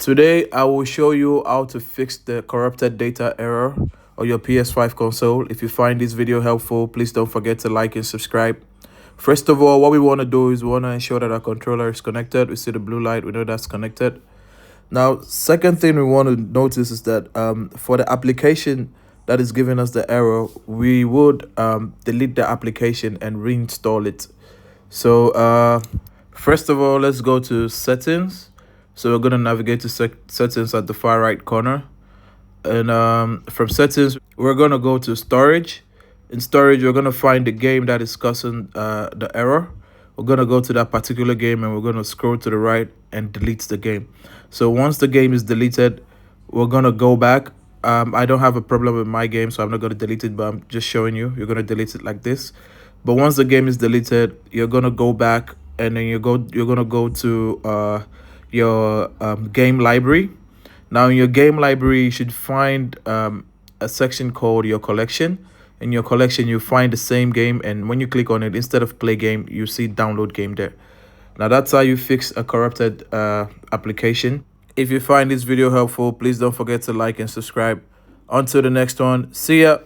Today, I will show you how to fix the corrupted data error on your PS5 console. If you find this video helpful, please don't forget to like and subscribe. First of all, what we want to do is we want to ensure that our controller is connected. We see the blue light, we know that's connected. Now, second thing we want to notice is that for the application that is giving us the error, we would delete the application and reinstall it. So first of all, let's go to settings. So we're going to navigate to settings at the far right corner. And from settings, we're going to go to storage. In storage, we're going to find the game that is causing the error. We're going to go to that particular game and we're going to scroll to the right and delete the game. So once the game is deleted, we're going to go back. I don't have a problem with my game, so I'm not going to delete it, but I'm just showing you. You're going to delete it like this. But once the game is deleted, you're going to go back and then you're going to go to your game library. Now in your game library, you should find a section called your collection. In your collection, you find the same game, and when you click on it, instead of play game, you see download game there. Now that's how you fix a corrupted application. If you find this video helpful, please don't forget to like and subscribe. Until the next one, see ya.